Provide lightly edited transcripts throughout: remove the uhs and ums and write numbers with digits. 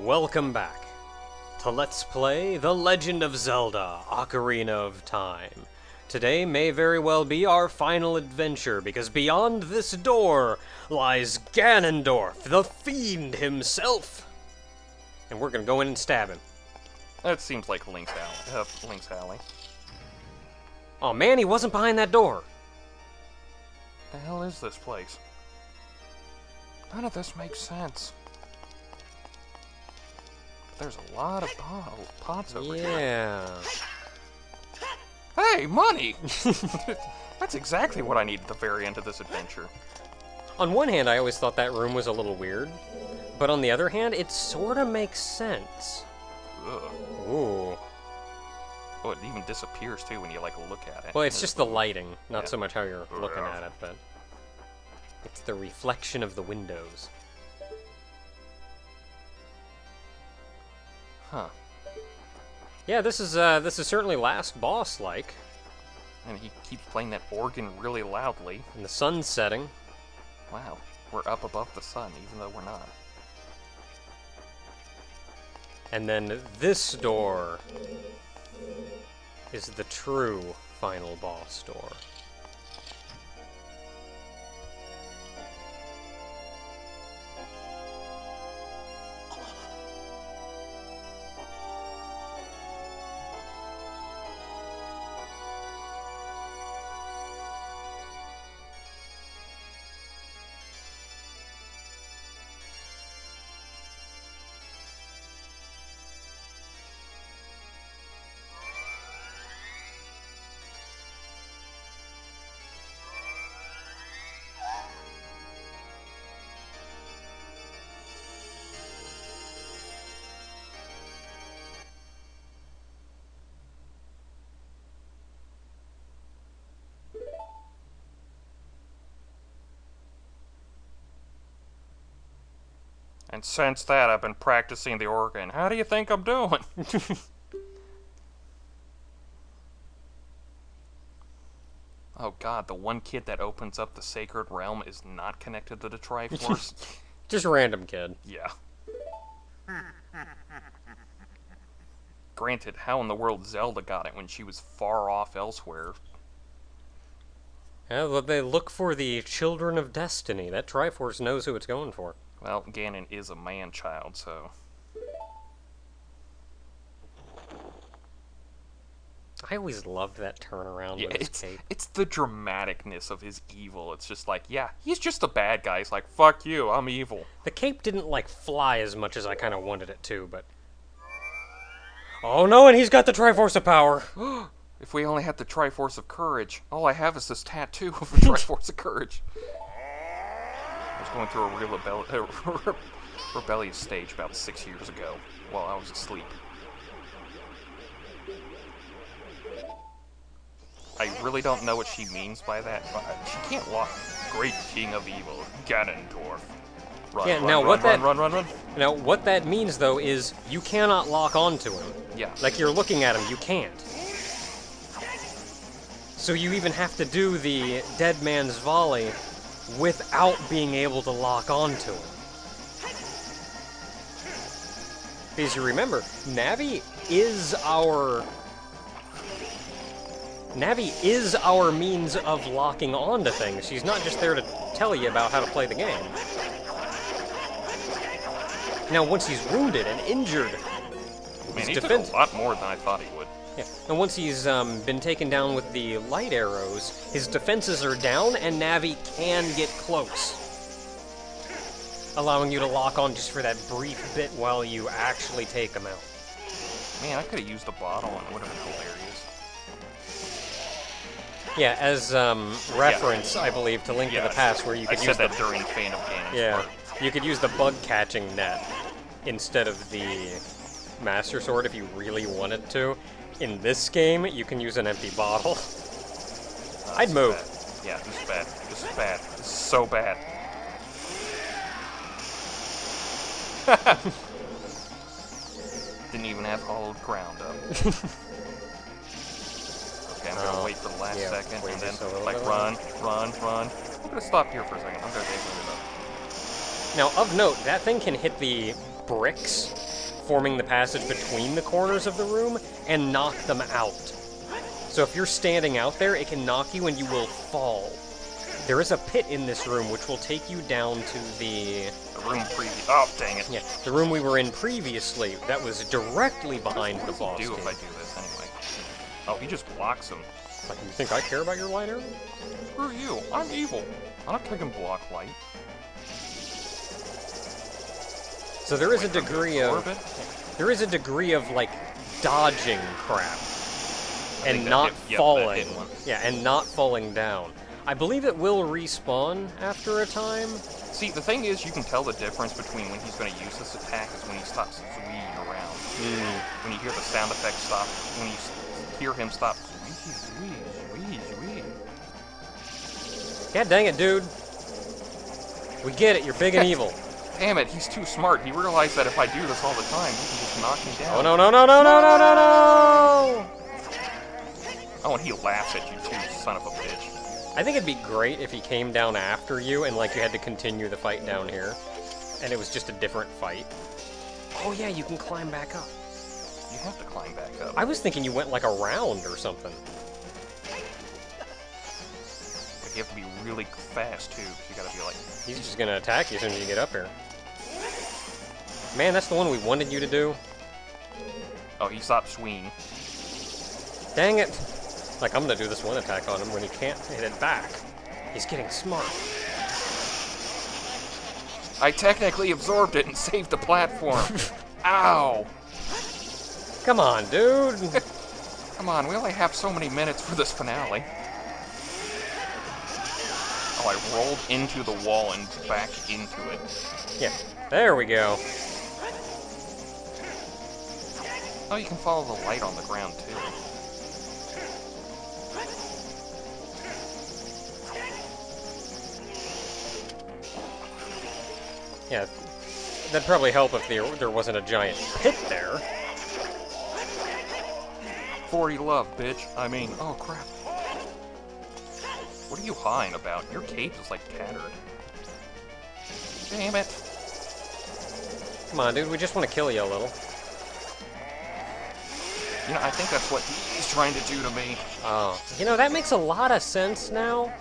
Welcome back to Let's Play The Legend of Zelda, Ocarina of Time. Today may very well be our final adventure, because beyond this door lies Ganondorf, the fiend himself. And we're gonna go in and stab him. That seems like Link's Alley. Oh man, he wasn't behind that door. The hell is this place? None of this makes sense. There's a lot of pots over here. Yeah. Hey, money! That's exactly what I need at the very end of this adventure. On one hand, I always thought that room was a little weird, but on the other hand, it sorta makes sense. Ugh. Ooh. Oh, it even disappears too when you look at it. Well, it's just the lighting, not Yeah. so much how you're looking at it, but it's the reflection of the windows. Huh. Yeah, this is certainly last boss-like. And he keeps playing that organ really loudly. And the sun's setting. Wow, we're up above the sun, even though we're not. And then this door is the true final boss door. And since that, I've been practicing the organ. How do you think I'm doing? Oh god, the one kid that opens up the Sacred Realm is not connected to the Triforce? Just a random kid. Yeah. Granted, how in the world Zelda got it when she was far off elsewhere? Yeah, well, they look for the Children of Destiny. That Triforce knows who it's going for. Well, Ganon is a man-child, so... I always loved that turnaround with his cape. It's the dramaticness of his evil. It's just like, yeah, he's just a bad guy. He's like, fuck you, I'm evil. The cape didn't, fly as much as I kind of wanted it to, but... Oh no, and he's got the Triforce of Power! If we only had the Triforce of Courage. All I have is this tattoo of the Triforce of Courage. I was going through a real rebellious stage about 6 years ago, while I was asleep. I really don't know what she means by that, but she can't walk. Great King of Evil, Ganondorf. Run, Yeah, run, now run, what run, that- run, run, run. Now, what that means, though, is you cannot lock onto him. Yeah. Like, you're looking at him, you can't. So you even have to do the Dead Man's Volley without being able to lock onto him. Because you remember, Navi is our means of locking onto things. She's not just there to tell you about how to play the game. Now, once he's wounded and injured, Man, he his took defense... a lot more than I thought he would. Yeah. And once he's been taken down with the light arrows, his defenses are down, and Navi can get close, allowing you to lock on just for that brief bit while you actually take him out. Man, I could have used the bottle and it would have been hilarious. Yeah, as reference, I believe, to Link to the Past, where you could I use said that during Fane of Ganon's part. you could use the bug-catching net instead of the Master Sword if you really wanted to. In this game, you can use an empty bottle. I'd move. Bad. Yeah, this is bad. This is bad. This is so bad. Didn't even have hollowed ground up. Okay, I'm gonna wait for the last second and then run. I'm gonna stop here for a second. I'm gonna take it up. Now, of note, that thing can hit the bricks forming the passage between the corners of the room and knock them out. So if you're standing out there, it can knock you and you will fall. There is a pit in this room which will take you down to the room previous. Oh, dang it. Yeah, the room we were in previously. That was directly behind the boss. What does he do if I do this anyway? Oh, he just blocks him. Like, you think I care about your light arrow? Screw you. I'm evil. I'm not taking block light. So there is a degree of like dodging crap and not falling. Yeah, and not falling down. I believe it will respawn after a time. See, the thing is, you can tell the difference between when he's going to use this attack is when he stops swinging around. When you hear the sound effect stop, when you hear him stop. God dang it, dude. We get it, you're big and evil. Damn it, he's too smart. He realized that if I do this all the time, he can just knock me down. Oh, no, no, no, no, no, no, no, no! Oh, and he laughs at you too, son of a bitch. I think it'd be great if he came down after you and, like, you had to continue the fight down here. And it was just a different fight. Oh, yeah, you can climb back up. You have to climb back up. I was thinking you went, like, around or something. But you have to be really fast, too. You gotta be like... He's just gonna attack you as soon as you get up here. Man, that's the one we wanted you to do. Oh, he stopped swinging. Dang it. Like, I'm gonna do this one attack on him when he can't hit it back. He's getting smart. I technically absorbed it and saved the platform. Ow! Come on, dude. Come on, we only have so many minutes for this finale. Oh, I rolled into the wall and back into it. Yeah, there we go. Oh, you can follow the light on the ground, too. Yeah, that'd probably help if there wasn't a giant pit there. 40 love, bitch. I mean, oh crap. What are you hawing about? Your cape is like tattered. Damn it. Come on, dude, we just want to kill you a little. You know, I think that's what he's trying to do to me. Oh, you know, that makes a lot of sense now.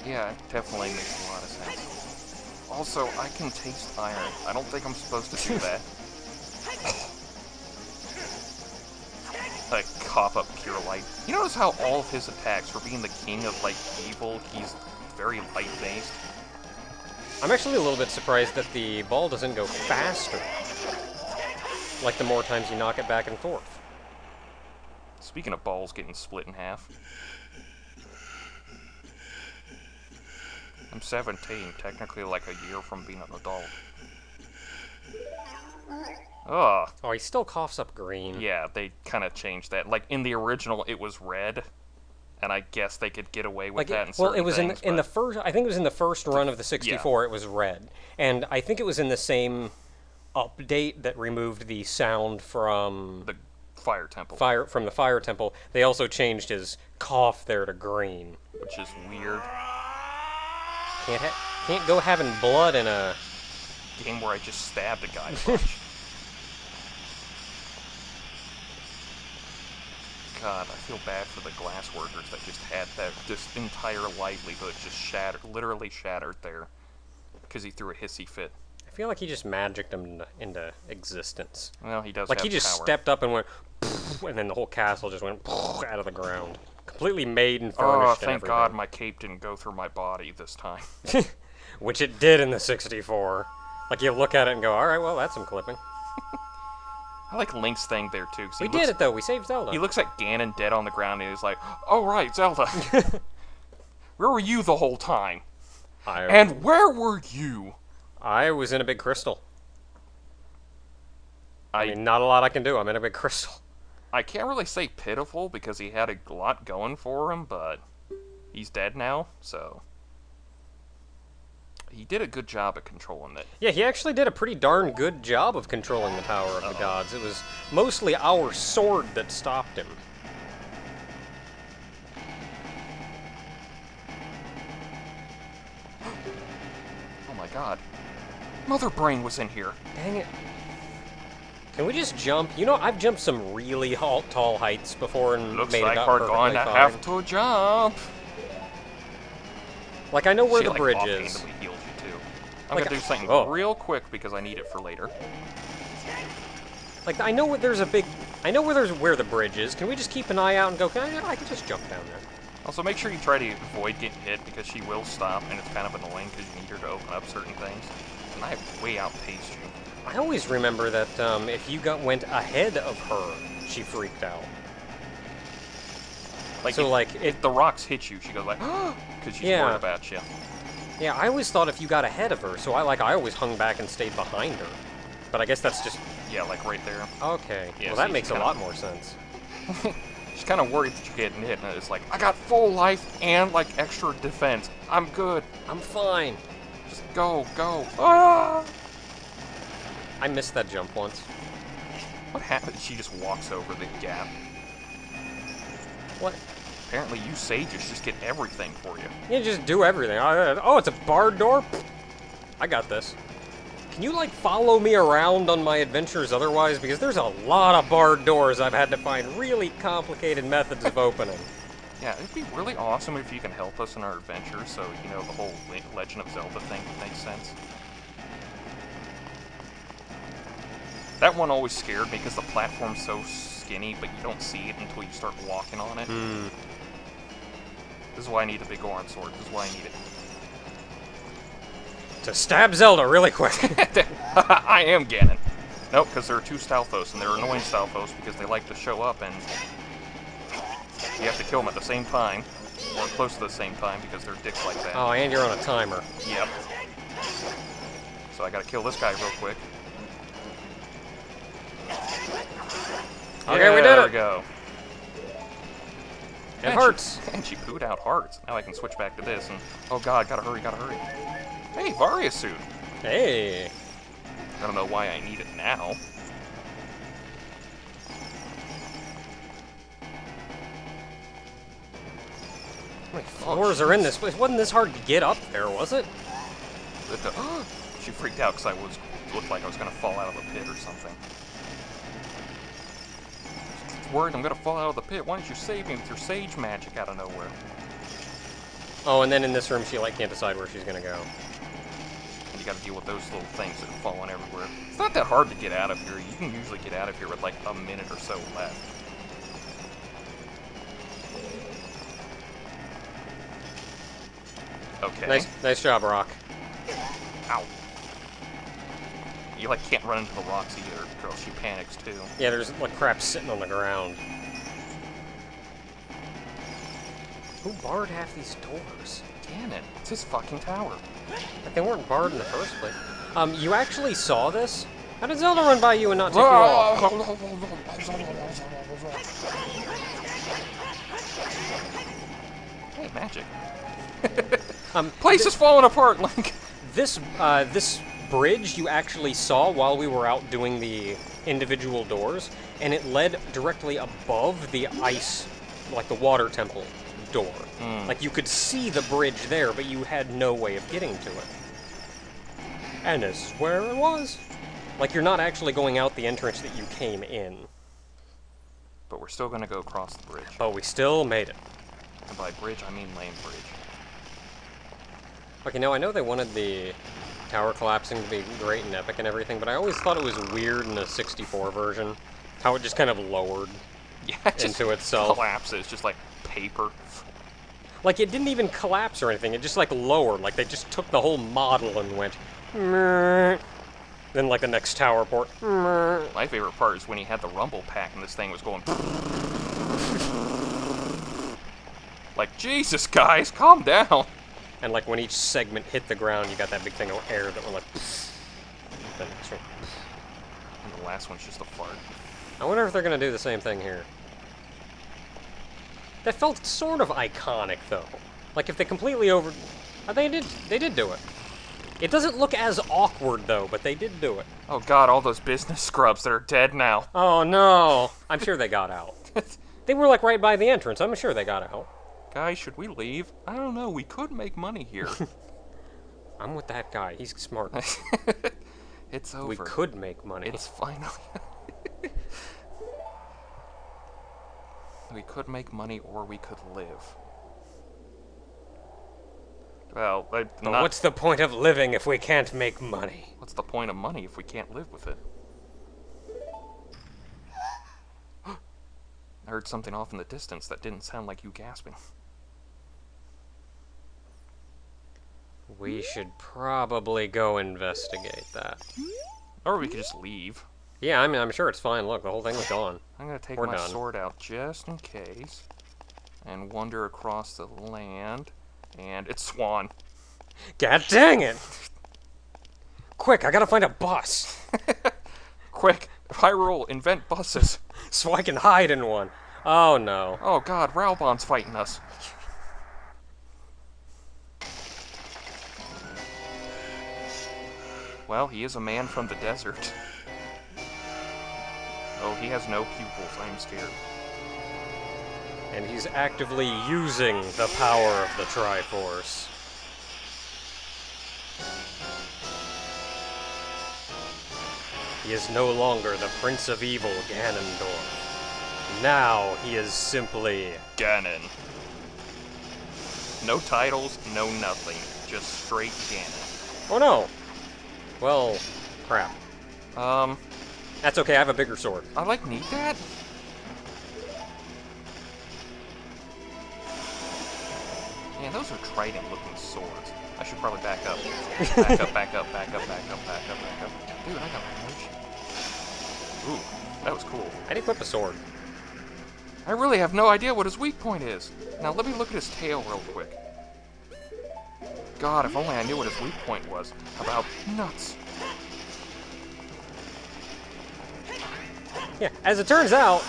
Yeah, it definitely makes a lot of sense. Also, I can taste iron. I don't think I'm supposed to do that. Like, cough up pure light. You notice how all of his attacks, for being the king of, like, evil, he's very light-based? I'm actually a little bit surprised that the ball doesn't go faster. Like, the more times you knock it back and forth. Speaking of balls getting split in half. I'm 17, technically like a year from being an adult. Ugh. Oh, he still coughs up green. Yeah, they kind of changed that. Like, in the original, it was red, and I guess they could get away with that in certain well, it was things, in the first. I think it was in the first run of the 64. Yeah. It was red, and I think it was in the same update that removed the sound from the Fire Temple. From the Fire Temple. They also changed his cough there to green, which is weird. Can't go having blood in a game where I just stabbed a guy a bunch. God, I feel bad for the glass workers that just had this entire livelihood just shattered, literally shattered there, because he threw a hissy fit. I feel like he just magicked him into existence. Well, he does. Like have he just power. stepped up and went, and then the whole castle just went out of the ground, completely made and furnished. Oh, thank God my cape didn't go through my body this time. Which it did in the 64. Like you look at it and go, all right, well that's some clipping. I like Link's thing there, too. We did it, though. We saved Zelda. He looks at Ganon dead on the ground, and he's like, oh, right, Zelda. Where were you the whole time? And where were you? I was in a big crystal. I mean, not a lot I can do. I'm in a big crystal. I can't really say pitiful, because he had a lot going for him, but he's dead now, so... He did a good job at controlling it. Yeah, he actually did a pretty darn good job of controlling the power of the gods. It was mostly our sword that stopped him. Oh my God. Mother Brain was in here. Dang it. Can we just jump? You know, I've jumped some really tall heights before and Looks made like it up we're perfectly going to fine. have to jump. Like, I know where She, the like, bridge is. offhandedly heals you too. I'm Like, gonna do something oh. real quick because I need it for later. Like, I know where there's a big... I know where the bridge is. Can we just keep an eye out and go, I can just jump down there. Also, make sure you try to avoid getting hit because she will stop, and it's kind of annoying because you need her to open up certain things. And I have way outpaced you. I always remember that if you went ahead of her, she freaked out. Like, so, if the rocks hit you, she goes like, because she's worried about you. Yeah, I always thought if you got ahead of her, so I always hung back and stayed behind her. But I guess that's just... Yeah, like right there. Okay. Yeah, well, that makes a lot more sense. She's kind of worried that you're getting hit, and it's like, I got full life and, like, extra defense. I'm good. I'm fine. Just go, go. Ah! I missed that jump once. What happened? She just walks over the gap. What? Apparently you sages just get everything for you. You just do everything. Oh, it's a barred door? I got this. Can you, like, follow me around on my adventures otherwise? Because there's a lot of barred doors I've had to find really complicated methods of opening. Yeah, it'd be really awesome if you can help us in our adventures so, you know, the whole Legend of Zelda thing makes sense. That one always scared me because the platform's so skinny, but you don't see it until you start walking on it. This is why I need a big orange sword. This is why I need it. To stab Zelda really quick. I am Ganon. Nope, because there are two Stalfos, and they're annoying Stalfos because they like to show up, and you have to kill them at the same time, or close to the same time, because they're dicks like that. Oh, and you're on a timer. Yep. So I gotta kill this guy real quick. Okay, yeah, we did it. There we go. It hurts. And she pooed out hearts. Now I can switch back to this, and oh god, gotta hurry, gotta hurry. Hey, Varia suit. Hey. I don't know why I need it now. How many floors are in this place? Wasn't this hard to get up there, was it? She freaked out because looked like I was gonna fall out of a pit or something. She's worried I'm gonna fall out of the pit. Why don't you save me with your sage magic out of nowhere? Oh, and then in this room she can't decide where she's gonna go. And you gotta deal with those little things that are falling everywhere. It's not that hard to get out of here. You can usually get out of here with like a minute or so left. Okay. Nice job, Rock. Ow. You like can't run into the rocks either, girl. She panics too. Yeah, there's like crap sitting on the ground. Who barred half these doors? Ganon. It's his fucking tower. Like they weren't barred in the first place. You actually saw this? How did Zelda run by you and not take you off? Hey, magic. Place is falling apart, Link. This bridge you actually saw while we were out doing the individual doors, and it led directly above the ice, like the water temple door. Like you could see the bridge there, but you had no way of getting to it. And this is where it was. Like you're not actually going out the entrance that you came in. But we're still gonna go across the bridge. But we still made it. And by bridge, I mean lame bridge. Okay, now I know they wanted the tower collapsing to be great and epic and everything, but I always thought it was weird in the 64 version. How it just kind of lowered into itself. Collapses, just like paper. Like, it didn't even collapse or anything, it just, like, lowered. Like, they just took the whole model and went... Meh. Then, like, the next tower port... Meh. My favorite part is when he had the rumble pack and this thing was going... Like, Jesus, guys, calm down! And, like, when each segment hit the ground, you got that big thing of air that went, like... Then, and the last one's just a fart. I wonder if they're gonna do the same thing here. That felt sort of iconic, though. Like, if they completely over... They did do it. It doesn't look as awkward, though, but they did do it. Oh god, all those business scrubs that are dead now. Oh, no. I'm sure they got out. They were, like, right by the entrance. I'm sure they got out. Guys, should we leave? I don't know, we could make money here. I'm with that guy. He's smart. It's over. We could make money. It's finally... We could make money or we could live. Well, But what's the point of living if we can't make money? What's the point of money if we can't live with it? I heard something off in the distance that didn't sound like you gasping. We should probably go investigate that. Or we could just leave. Yeah, I mean, I'm sure it's fine. Look, the whole thing was gone. I'm gonna take We're my done. sword out just in case. And wander across the land. And it's Swan. God dang it! Quick, I gotta find a bus. Quick, Hyrule, invent buses. So I can hide in one. Oh no. Oh god, Raubon's fighting us. Well, he is a man from the desert. Oh, he has no pupils. I am scared. And he's actively using the power of the Triforce. He is no longer the Prince of Evil, Ganondorf. Now he is simply Ganon. No titles, no nothing. Just straight Ganon. Oh no! Well, crap. Um, That's okay, I have a bigger sword. I need that? Man, those are trident-looking swords. I should probably back up. Back up, back up, back up, back up, back up, back up. Dude, I got range. Ooh, that was cool. I'd equip a sword. I really have no idea what his weak point is. Now let me look at his tail real quick. God, if only I knew what his weak point was. About nuts. Yeah, as it turns out,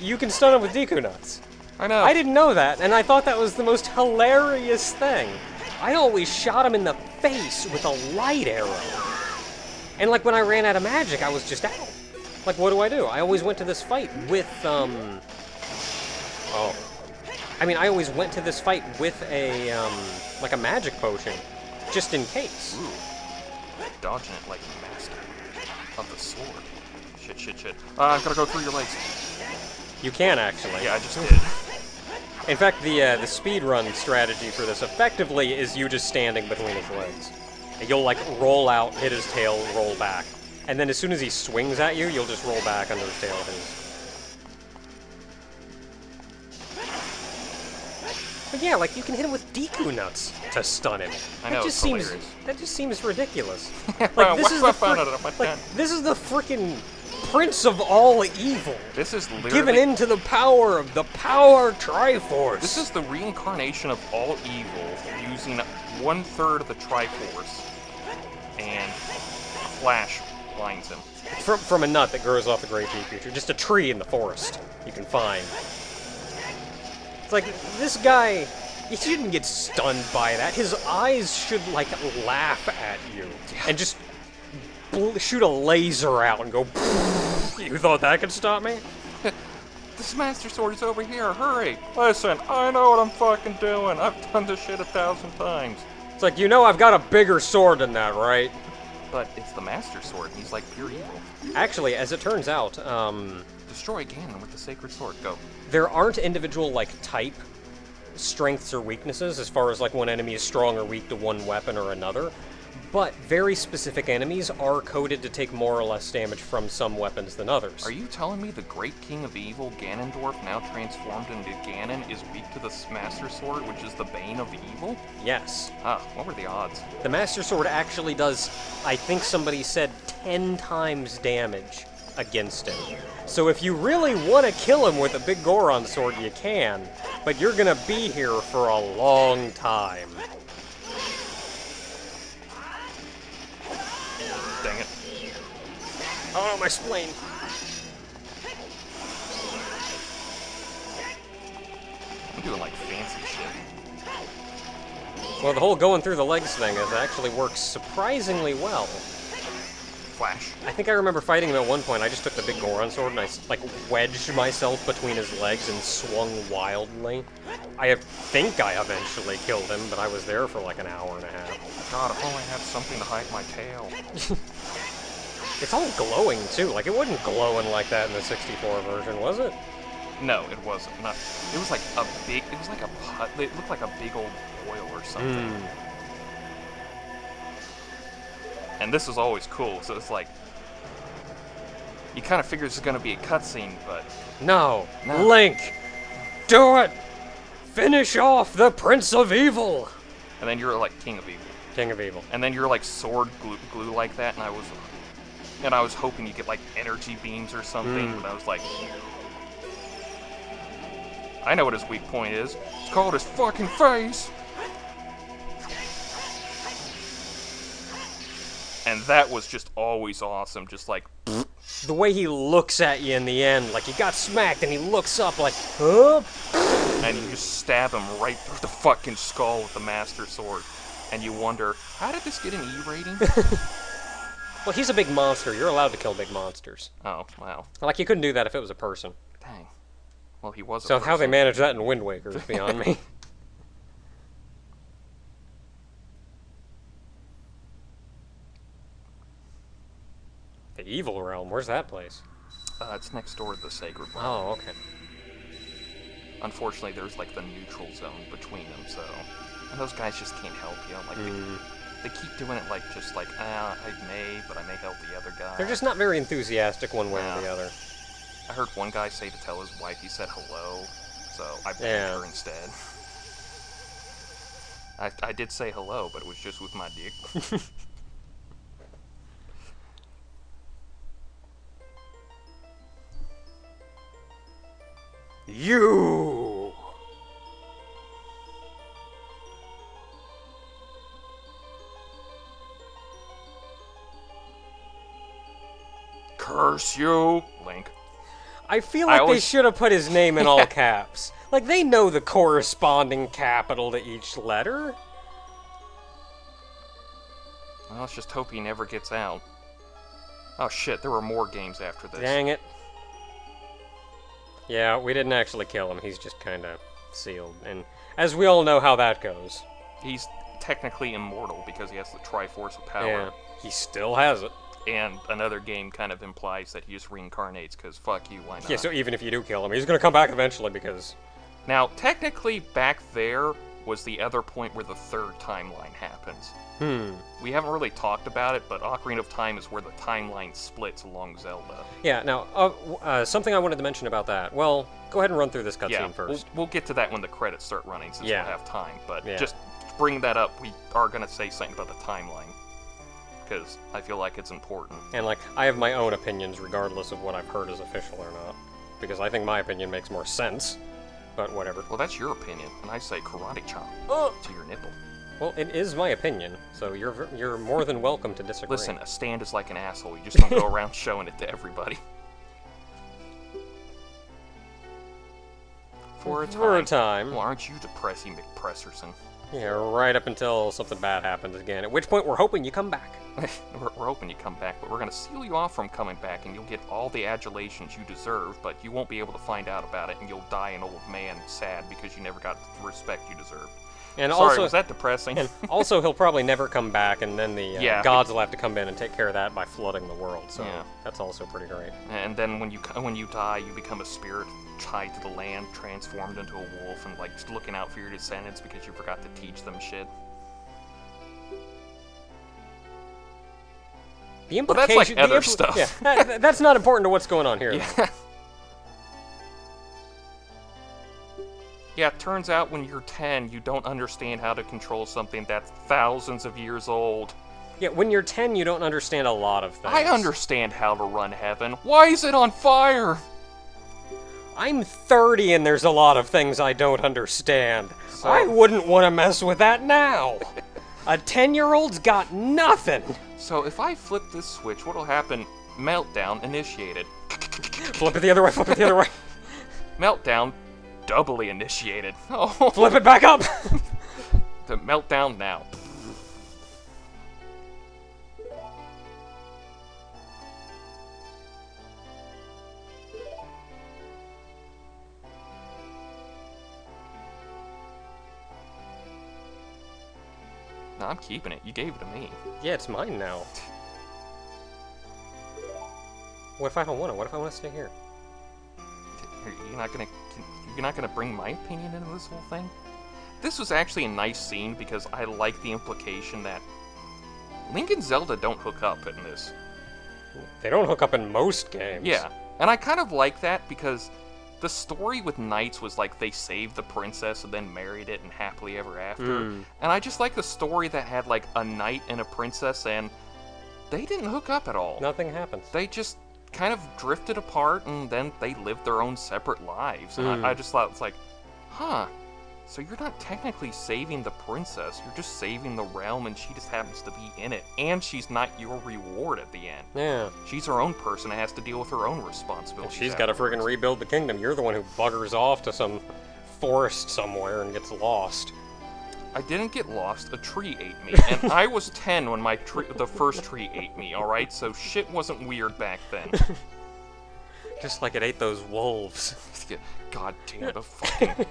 you can stun him with Deku Nuts. I know. I didn't know that, and I thought that was the most hilarious thing. I always shot him in the face with a light arrow. And like when I ran out of magic, I was just out. Like, what do? I always went to this fight with, I always went to this fight with a, like a magic potion, just in case. Ooh. Dodging it like a master of the sword. Shit, shit, shit. I've got to go through your legs. You can, actually. Yeah, I just did. In fact, the speedrun strategy for this effectively is you just standing between his legs. And you'll, like, roll out, hit his tail, roll back. And then as soon as he swings at you, you'll just roll back under his tail, hit his... But yeah, like, you can hit him with Deku Nuts to stun him. I know, it's hilarious. That just seems ridiculous. Well, This is the frickin' Prince of all evil. This is literally... Given into the power of the Power Triforce. This is the reincarnation of all evil, using 1/3 of the Triforce, and Flash blinds him. From a nut that grows off the Great Peak Future. Just a tree in the forest you can find. It's like, this guy, he shouldn't get stunned by that. His eyes should, like, laugh at you. And just shoot a laser out and go, you thought that could stop me? This Master Sword is over here, hurry! Listen, I know what I'm fucking doing. I've done this shit 1,000 times. It's like, you know I've got a bigger sword than that, right? But it's the Master Sword, he's like pure evil. Actually, as it turns out, Destroy Ganon with the Sacred Sword, go. there aren't individual, like, type strengths or weaknesses as far as, like, one enemy is strong or weak to one weapon or another. But very specific enemies are coded to take more or less damage from some weapons than others. Are you telling me the Great King of Evil, Ganondorf, now transformed into Ganon, is weak to the Master Sword, which is the Bane of Evil? Yes. Ah, what were the odds? The Master Sword actually does, I think somebody said, 10 times damage against him. So if you really want to kill him with a big Goron sword, you can, but you're gonna be here for a long time. Dang it. Oh, my spleen. I'm doing like fancy shit. Well, the whole going through the legs thing actually works surprisingly well. Flash. I think I remember fighting him at one point. I just took the big Goron sword and I, like, wedged myself between his legs and swung wildly. I think I eventually killed him, but I was there for like an hour and a half. God, if only I had something to hide my tail. It's all glowing, too. Like, it wasn't glowing like that in the 64 version, was it? No, it wasn't. Not. It was like a big. It was like a pot. It looked like a big old boil or something. And this is always cool. So it's like you kind of figure it's going to be a cutscene, but no. Link, do it. Finish off the Prince of Evil. And then you're like King of Evil. King of Evil. And then you're like sword glue like that, and I was hoping you get like energy beams or something, but I was like, I know what his weak point is. It's called his fucking face. And that was just always awesome, just like the way he looks at you in the end, like he got smacked and he looks up like, huh? And you just stab him right through the fucking skull with the Master Sword. And you wonder, how did this get an E rating? Well, he's a big monster. You're allowed to kill big monsters. Oh, wow. Like, you couldn't do that if it was a person. Dang. Well, he was a So person. how they managed that in Wind Waker is beyond me. The Evil Realm, where's that place? It's next door to the Sacred Realm. Oh, okay. Unfortunately, there's like the neutral zone between them, so... And those guys just can't help you. Like, they keep doing it like, just like, I may, but I may help the other guy. They're just not very enthusiastic one way or the other. I heard one guy say to tell his wife he said hello, so I banned her instead. I did say hello, but it was just with my dick. You! Curse you, Link. I feel like they should have put his name in all caps. Like, they know the corresponding capital to each letter. Well, let's just hope he never gets out. Oh shit, there were more games after this. Dang it. Yeah, we didn't actually kill him. He's just kind of sealed. And as we all know how that goes. He's technically immortal because he has the Triforce of Power. Yeah, he still has it. And another game kind of implies that he just reincarnates because fuck you, why not? Yeah, so even if you do kill him, he's going to come back eventually because... Now, technically, back there was the other point where the third timeline happens. We haven't really talked about it, but Ocarina of Time is where the timeline splits along Zelda. Yeah, now, something I wanted to mention about that. Well, go ahead and run through this cutscene first. We'll get to that when the credits start running, since we'll have time. But Yeah. just bring that up, we are going to say something about the timeline, because I feel like it's important. And, like, I have my own opinions regardless of what I've heard is official or not. Because I think my opinion makes more sense. But whatever. Well, that's your opinion, and I say karate chop to your nipple. Well, it is my opinion, so you're more than welcome to disagree. Listen, a stand is like an asshole. You just don't go around showing it to everybody. For a time. Well, aren't you depressing McPresserson? Yeah, right up until something bad happens again, at which point we're hoping you come back. We're hoping you come back, but we're going to seal you off from coming back, and you'll get all the adulations you deserve, but you won't be able to find out about it, and you'll die an old man sad because you never got the respect you deserved. And Sorry, also, was that depressing? And also, he'll probably never come back, and then the gods will have to come in and take care of that by flooding the world, so that's also pretty great. And then when you die, you become a spirit tied to the land, transformed into a wolf, and like just looking out for your descendants because you forgot to teach them shit. The Well, that's like other stuff. Yeah, that's not important to what's going on here. Yeah. Yeah, it turns out when you're 10, you don't understand how to control something that's thousands of years old. Yeah, when you're 10, you don't understand a lot of things. I understand how to run heaven. Why is it on fire? I'm 30 and there's a lot of things I don't understand. So- I wouldn't want to mess with that now. A 10-year-old's got nothing. So if I flip this switch, what'll happen? Meltdown initiated. Flip it the other way, flip it the other way. Meltdown doubly initiated. Oh. Flip it back up. The meltdown now. No, I'm keeping it. You gave it to me. Yeah, it's mine now. What if I don't want to? What if I want to stay here? You're not gonna bring my opinion into this whole thing? This was actually a nice scene because I like the implication that Link and Zelda don't hook up in this. They don't hook up in most games. Yeah, and I kind of like that because the story with Knights was like they saved the princess and then married it and happily ever after. And I just like the story that had like a knight and a princess and they didn't hook up at all. Nothing happens. They just kind of drifted apart and then they lived their own separate lives. And I just thought, it's like, huh, so you're not technically saving the princess, you're just saving the realm and she just happens to be in it. And she's not your reward at the end. Yeah. She's her own person and has to deal with her own responsibilities. And she's got to friggin' rebuild the kingdom. You're the one who buggers off to some forest somewhere and gets lost. I didn't get lost, a tree ate me, and I was 10 when the first tree ate me, alright? So shit wasn't weird back then. Just like it ate those wolves. God damn the fucking...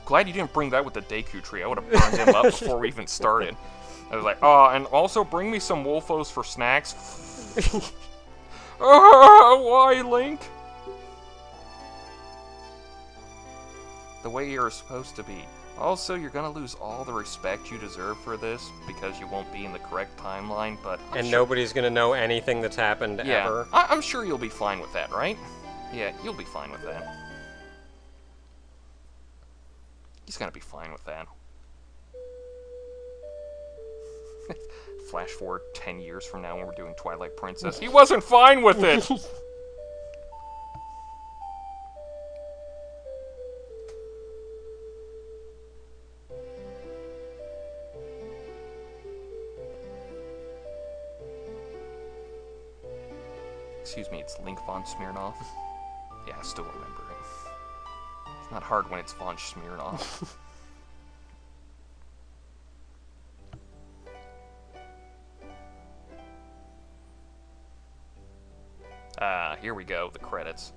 Glad you didn't bring that with the Deku tree. I would have burned him up before we even started. I was like, and also bring me some Wolfos for snacks. Why, Link? The way you're supposed to be. Also, you're gonna lose all the respect you deserve for this because you won't be in the correct timeline, but... nobody's gonna know anything that's happened ever. I'm sure you'll be fine with that, right? Yeah, you'll be fine with that. He's gonna be fine with that. Flash forward 10 years from now when we're doing Twilight Princess. He wasn't fine with it! Excuse me, it's Link von Smirnoff. Yeah, I still remember it. It's not hard when it's von Smirnoff. Here we go, the credits.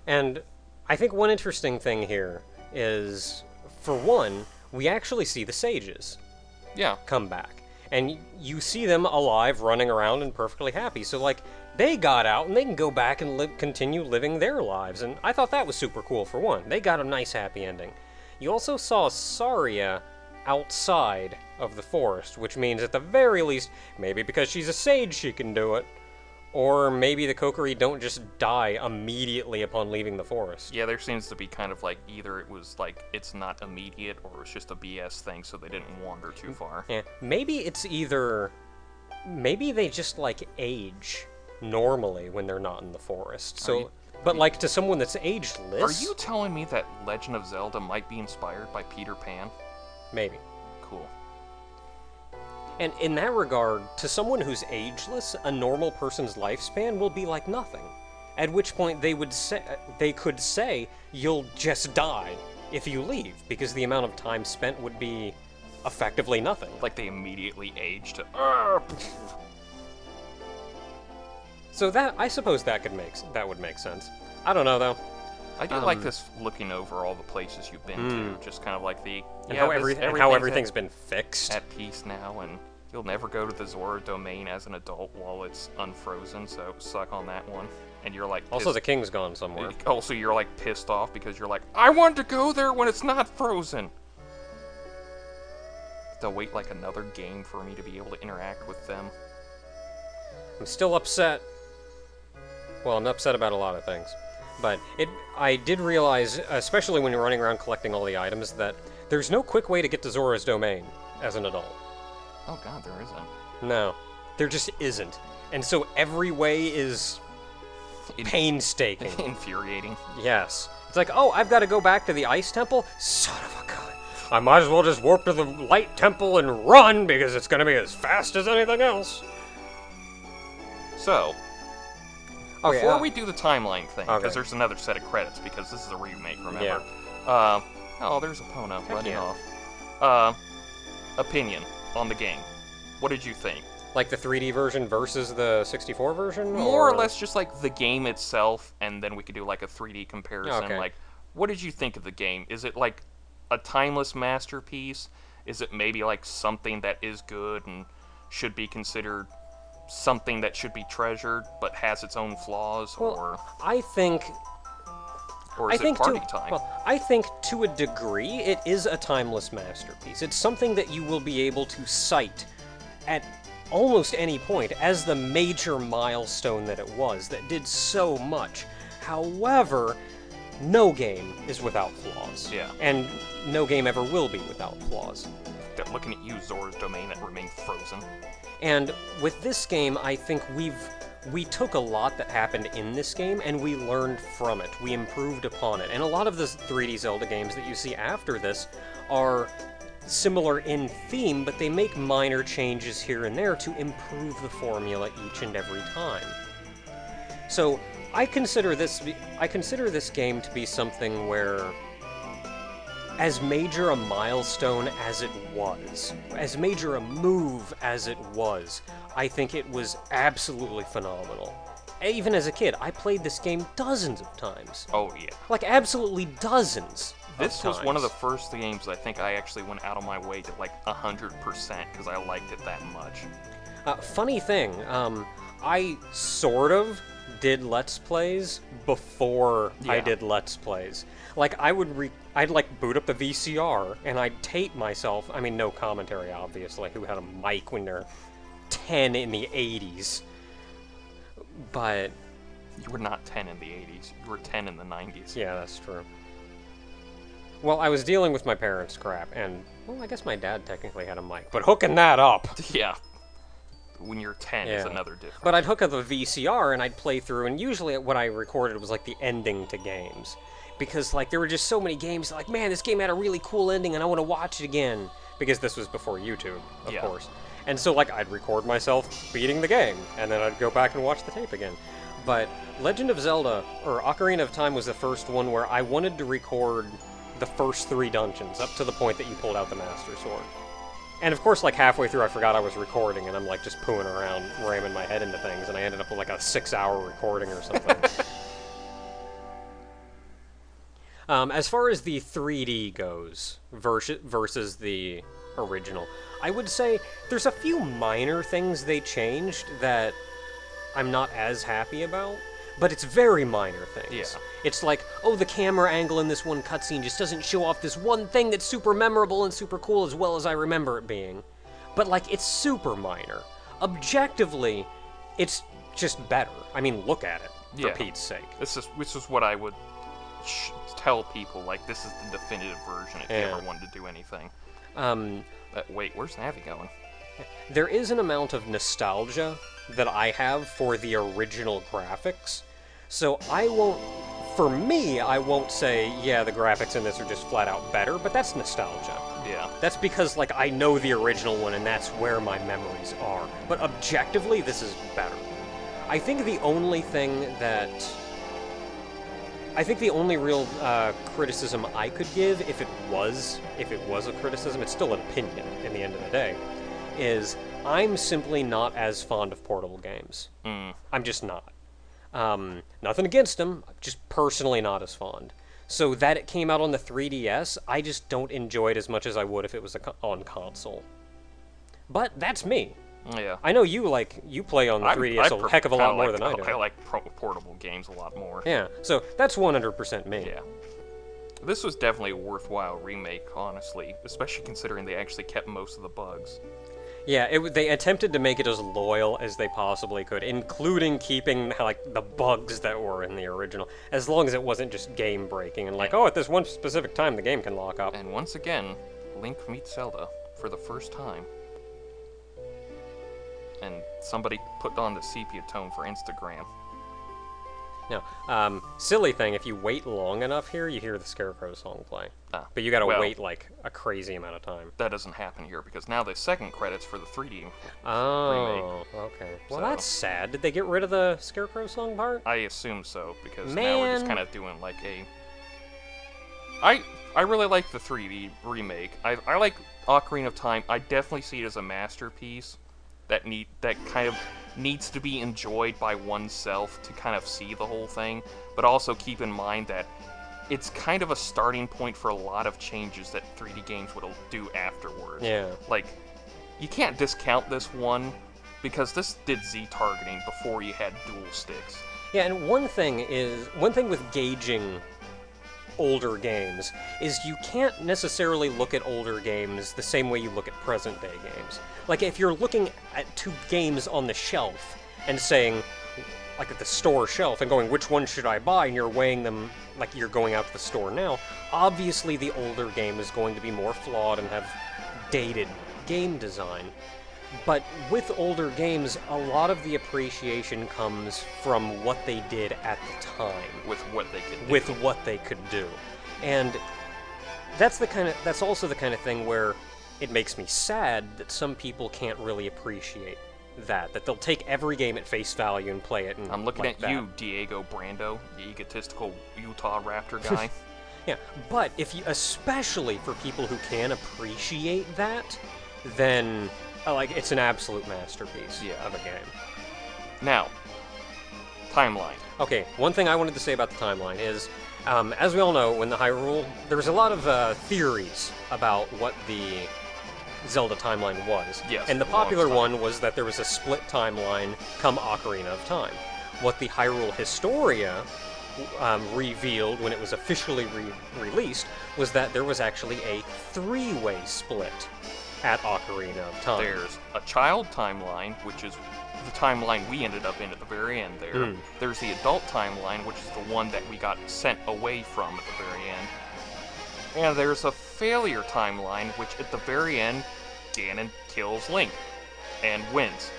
And I think one interesting thing here is, for one, we actually see the sages come back. And you see them alive, running around, and perfectly happy. So, like, they got out, and they can go back and continue living their lives. And I thought that was super cool, for one. They got a nice, happy ending. You also saw Saria outside of the forest, which means, at the very least, maybe because she's a sage she can do it. Or maybe the Kokiri don't just die immediately upon leaving the forest. Yeah, there seems to be kind of like, either it was like, it's not immediate, or it's just a BS thing, so they didn't wander too far. Yeah, maybe it's either... Maybe they just, like, age normally when they're not in the forest. So, but, like, to someone that's ageless... Are you telling me that Legend of Zelda might be inspired by Peter Pan? Maybe. Cool. And in that regard, to someone who's ageless, a normal person's lifespan will be like nothing. At which point they could say, you'll just die if you leave, because the amount of time spent would be effectively nothing. Like they immediately age to... So that, I suppose that would make sense. I don't know, though. I do like this looking over all the places you've been to, just kind of like the... And how everything's been fixed. At peace now, and you'll never go to the Zora domain as an adult while it's unfrozen, so suck on that one. And you're like... Also, the king's gone somewhere. Also, you're like pissed off because you're like, I want to go there when it's not frozen! They'll wait like another game for me to be able to interact with them. I'm still upset. Well, I'm upset about a lot of things. But I did realize, especially when you're running around collecting all the items, that there's no quick way to get to Zora's domain as an adult. Oh god, there isn't. No, there just isn't. And so every way is painstaking. Infuriating. Yes. It's like, oh, I've got to go back to the Ice Temple? Son of a gun. I might as well just warp to the Light Temple and run, because it's going to be as fast as anything else. So... Before we do the timeline thing, because there's another set of credits, because this is a remake, remember? Yeah. Oh, there's Epona running off. Opinion on the game. What did you think? Like the 3D version versus the 64 version? More or less just like the game itself, and then we could do like a 3D comparison. Okay. Like, what did you think of the game? Is it like a timeless masterpiece? Is it maybe like something that is good and should be considered something that should be treasured but has its own flaws, or I think is it party time? Well, I think to a degree it is a timeless masterpiece. It's something that you will be able to cite at almost any point as the major milestone that it was, that did so much. However, no game is without flaws. Yeah. And no game ever will be without flaws. They're looking at you, Zora's Domain, that remained frozen. And with this game, I think we took a lot that happened in this game and we learned from it. We improved upon it. And a lot of the 3D Zelda games that you see after this are similar in theme, but they make minor changes here and there to improve the formula each and every time. So I consider this game to be something where, as major a milestone as it was, as major a move as it was, I think it was absolutely phenomenal. Even as a kid, I played this game dozens of times. Oh, yeah. Like, absolutely dozens. This was one of the first games I think I actually went out of my way to, like, 100% because I liked it that much. Funny thing, I sort of did Let's Plays before I did Let's Plays. Like, I'd like boot up the VCR, and I'd tape myself, I mean, no commentary, obviously, who had a mic when they're 10 in the 80s. But... You were not 10 in the 80s, you were 10 in the 90s. Yeah, that's true. Well, I was dealing with my parents' crap, and, well, I guess my dad technically had a mic, but hooking that up... Yeah. When you're 10 is another difference. But I'd hook up a VCR, and I'd play through, and usually what I recorded was, like, the ending to games. Because, like, there were just so many games, like, man, this game had a really cool ending, and I want to watch it again. Because this was before YouTube, of course. And so, like, I'd record myself beating the game, and then I'd go back and watch the tape again. But Legend of Zelda, or Ocarina of Time, was the first one where I wanted to record the first 3 dungeons, up to the point that you pulled out the Master Sword. And of course, like, halfway through I forgot I was recording, and I'm, like, just pooing around, ramming my head into things, and I ended up with, like, a 6-hour recording or something. As far as the 3D goes, versus the original, I would say there's a few minor things they changed that I'm not as happy about, but it's very minor things. Yeah. It's like, oh, the camera angle in this one cutscene just doesn't show off this one thing that's super memorable and super cool as well as I remember it being. But, like, it's super minor. Objectively, it's just better. I mean, look at it, for Pete's sake. This is what I would tell people, like, this is the definitive version if you ever wanted to do anything. Wait, where's Navi going? There is an amount of nostalgia that I have for the original graphics, so I won't say, yeah, the graphics in this are just flat out better, but that's nostalgia. Yeah. That's because, like, I know the original one, and that's where my memories are. But objectively, this is better. I think the only real criticism I could give, if it was a criticism, it's still an opinion in the end of the day, is I'm simply not as fond of portable games. I'm just not. Nothing against them, just personally not as fond. So that it came out on the 3DS, I just don't enjoy it as much as I would if it was on console. But that's me. Yeah. I know you play on the 3DS a heck of a lot more than I do. I like portable games a lot more. Yeah, so that's 100% me. Yeah. This was definitely a worthwhile remake, honestly, especially considering they actually kept most of the bugs. Yeah, they attempted to make it as loyal as they possibly could, including keeping, like, the bugs that were in the original, as long as it wasn't just game-breaking, and like, oh, at this one specific time the game can lock up. And once again, Link meets Zelda for the first time. And somebody put on the sepia tone for Instagram. Now, silly thing, if you wait long enough here, you hear the Scarecrow song play. But you gotta wait, like, a crazy amount of time. That doesn't happen here, because now the second credits for the 3D remake. Oh, okay. Well, that's sad. Did they get rid of the Scarecrow song part? I assume so, because now we're just kind of doing, like, I really like the 3D remake. I like Ocarina of Time. I definitely see it as a masterpiece that kind of needs to be enjoyed by oneself to kind of see the whole thing, but also keep in mind that it's kind of a starting point for a lot of changes that 3D games would do afterwards. Yeah. Like, you can't discount this one, because this did Z targeting before you had dual sticks. Yeah, and one thing with gauging older games is you can't necessarily look at older games the same way you look at present-day games. Like, if you're looking at two games on the shelf and saying, like at the store shelf, and going, which one should I buy, and you're weighing them like you're going out to the store now, obviously the older game is going to be more flawed and have dated game design. But with older games, a lot of the appreciation comes from what they did at the time. With what they could do. With what they could do. And that's also the kind of thing where it makes me sad that some people can't really appreciate that they'll take every game at face value and play it. And I'm looking like at that. you, Diego Brando, the egotistical Utah Raptor guy. Yeah, but especially for people who can appreciate that, then it's an absolute masterpiece of a game. Now, timeline. Okay, one thing I wanted to say about the timeline is, as we all know, when the Hyrule, there was a lot of theories about what the Zelda timeline was. Yes, and the popular one was that there was a split timeline come Ocarina of Time. What the Hyrule Historia revealed when it was officially released was that there was actually a three-way split at Ocarina of Time. There's a child timeline, which is the timeline we ended up in at the very end there. There's the adult timeline, which is the one that we got sent away from at the very end. And there's a failure timeline, which at the very end, Ganon kills Link and wins.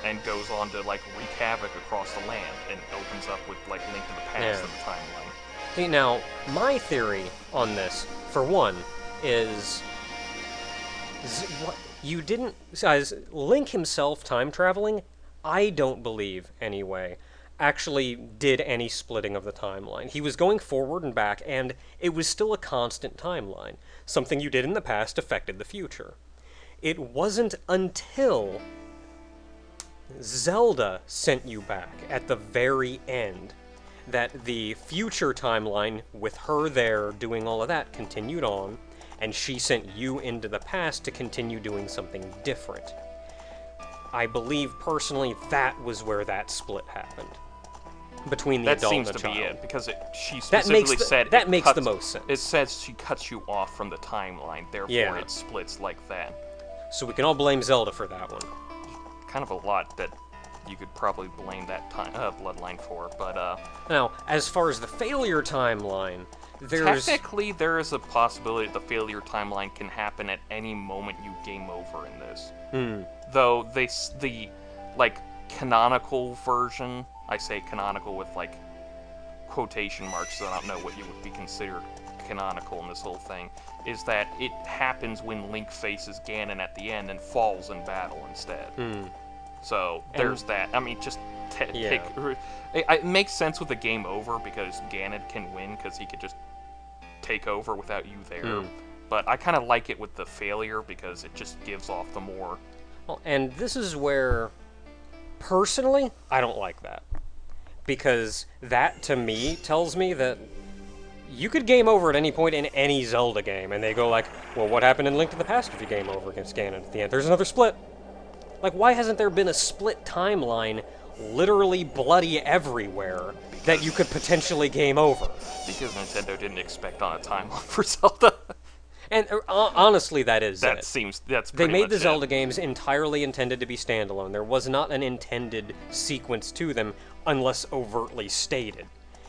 And goes on to, wreak havoc across the land and opens up with, Link to the Past in the timeline. See, now, my theory on this, for one, is Link himself time traveling, I don't believe, anyway, actually did any splitting of the timeline. He was going forward and back, and it was still a constant timeline. Something you did in the past affected the future. It wasn't until Zelda sent you back at the very end that the future timeline, with her there doing all of that, continued on, and she sent you into the past to continue doing something different. I believe, personally, that was where that split happened. Between the adult and the child. That seems to be it, because she specifically said... That makes the most sense. It says she cuts you off from the timeline, therefore it splits like that. So we can all blame Zelda for that one. Kind of a lot that you could probably blame that bloodline for, but... Now, as far as the failure timeline, there's... Technically, there is a possibility that the failure timeline can happen at any moment you game over in this. Though, the canonical version, I say canonical with, quotation marks, so I don't know what you would be considered canonical in this whole thing, is that it happens when Link faces Ganon at the end and falls in battle instead. So, there's that. I mean, just it makes sense with the game over, because Ganon can win, because he could just take over without you there. But I kind of like it with the failure, because it just gives off the more... Well, and this is where, personally, I don't like that. Because that, to me, tells me that you could game over at any point in any Zelda game, and they go well, what happened in Link to the Past if you game over against Ganon at the end? There's another split. Why hasn't there been a split timeline literally bloody everywhere that you could potentially game over? Because Nintendo didn't expect on a timeline for Zelda. And honestly, that's they made the Zelda games entirely intended to be standalone. There was not an intended sequence to them unless overtly stated.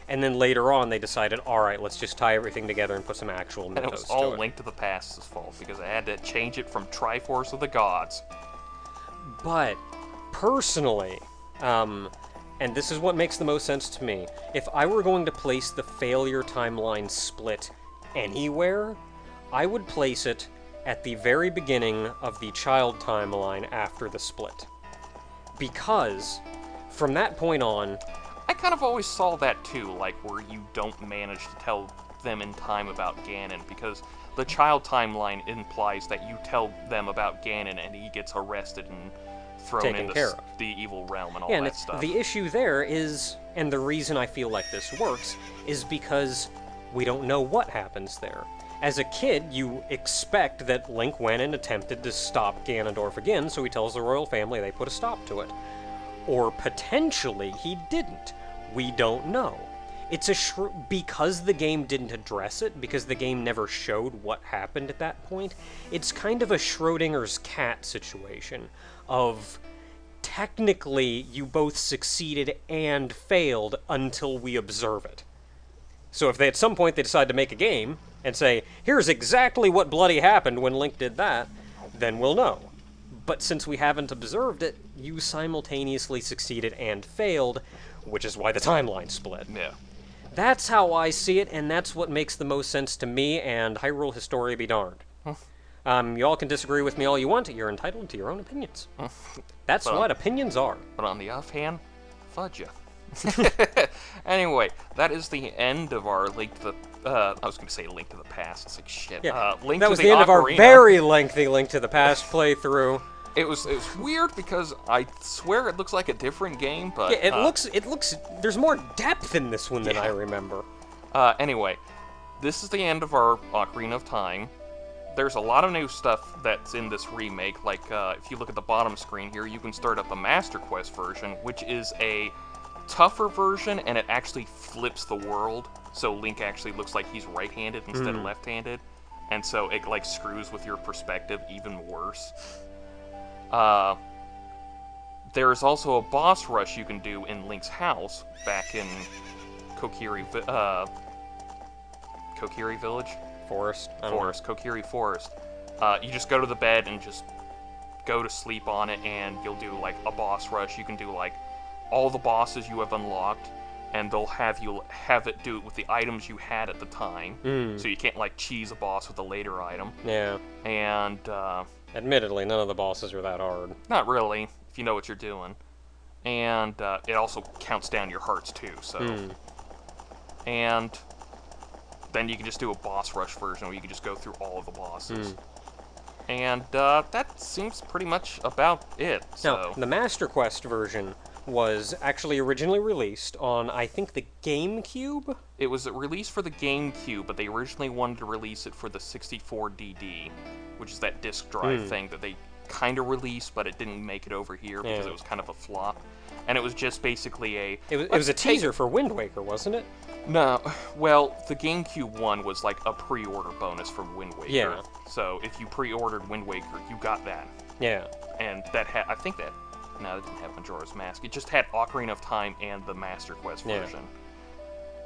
And then later on, they decided, all right, let's just tie everything together and put some actual mythos to it. And it was all Link to the Past's fault, because I had to change it from Triforce of the Gods. But, personally, and this is what makes the most sense to me, if I were going to place the failure timeline split anywhere, I would place it at the very beginning of the child timeline after the split. Because, from that point on... I kind of always saw that too, where you don't manage to tell them in time about Ganon, because the child timeline implies that you tell them about Ganon and he gets arrested and thrown into the evil realm and all that stuff. The issue there is, and the reason I feel like this works, is because we don't know what happens there. As a kid, you expect that Link went and attempted to stop Ganondorf again, so he tells the royal family they put a stop to it. Or potentially he didn't. We don't know. It's because the game didn't address it, because the game never showed what happened at that point, it's kind of a Schrodinger's cat situation of technically you both succeeded and failed until we observe it. So if at some point they decide to make a game and say, here's exactly what bloody happened when Link did that, then we'll know. But since we haven't observed it, you simultaneously succeeded and failed, which is why the timeline split. Yeah. That's how I see it, and that's what makes the most sense to me, and Hyrule Historia be darned. You all can disagree with me all you want. You're entitled to your own opinions. That's what opinions are. But on the offhand, fudge ya. Anyway, that is the end of our Link to the... I was going to say Link to the Past. It's like, shit. Yeah, Link that to was the the end of our Ocarina. very lengthy Link to the Past playthrough. It was weird because I swear it looks like a different game, but... Yeah, it looks... There's more depth in this one than I remember. Anyway, this is the end of our Ocarina of Time. There's a lot of new stuff that's in this remake, like if you look at the bottom screen here, you can start up the Master Quest version, which is a tougher version, and it actually flips the world, so Link actually looks like he's right-handed instead of left-handed, and so it like screws with your perspective even worse. There's also a boss rush you can do in Link's house back in Kokiri Village? Kokiri Forest. You just go to the bed and just go to sleep on it, and you'll do like a boss rush. You can do like all the bosses you have unlocked, and they'll have it do it with the items you had at the time. So you can't like cheese a boss with a later item. Yeah. And admittedly, none of the bosses are that hard. Not really, if you know what you're doing. And it also counts down your hearts too, so... And then you can just do a boss rush version where you can just go through all of the bosses. And that seems pretty much about it, so... Now, the Master Quest version was actually originally released on, I think, the GameCube? It was released for the GameCube, but they originally wanted to release it for the 64DD, which is that disc drive thing that they kind of released, but it didn't make it over here because it was kind of a flop. And it was just basically a... It was a teaser for Wind Waker, wasn't it? No, well, the GameCube one was like a pre-order bonus from Wind Waker. Yeah. So if you pre-ordered Wind Waker, you got that. Yeah. And that had... I think that... No, it didn't have Majora's Mask. It just had Ocarina of Time and the Master Quest version.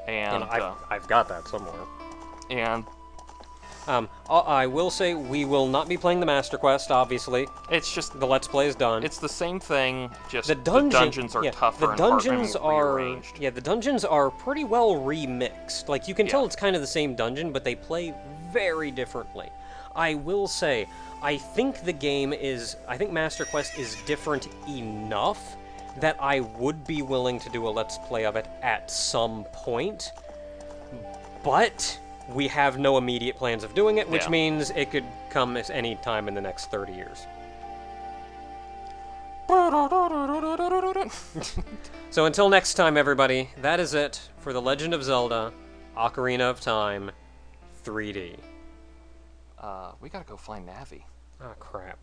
And I've got that somewhere. And I will say we will not be playing the Master Quest, obviously. it's just... The Let's Play is done. It's the same thing, just the dungeons are tougher and rearranged. Yeah, the dungeons are pretty well remixed. Like, you can tell it's kind of the same dungeon, but they play very differently. I will say, I think Master Quest is different enough that I would be willing to do a Let's Play of it at some point, but we have no immediate plans of doing it, which means it could come at any time in the next 30 years. So until next time, everybody, that is it for The Legend of Zelda, Ocarina of Time, 3D. We gotta go find Navi. Oh, crap.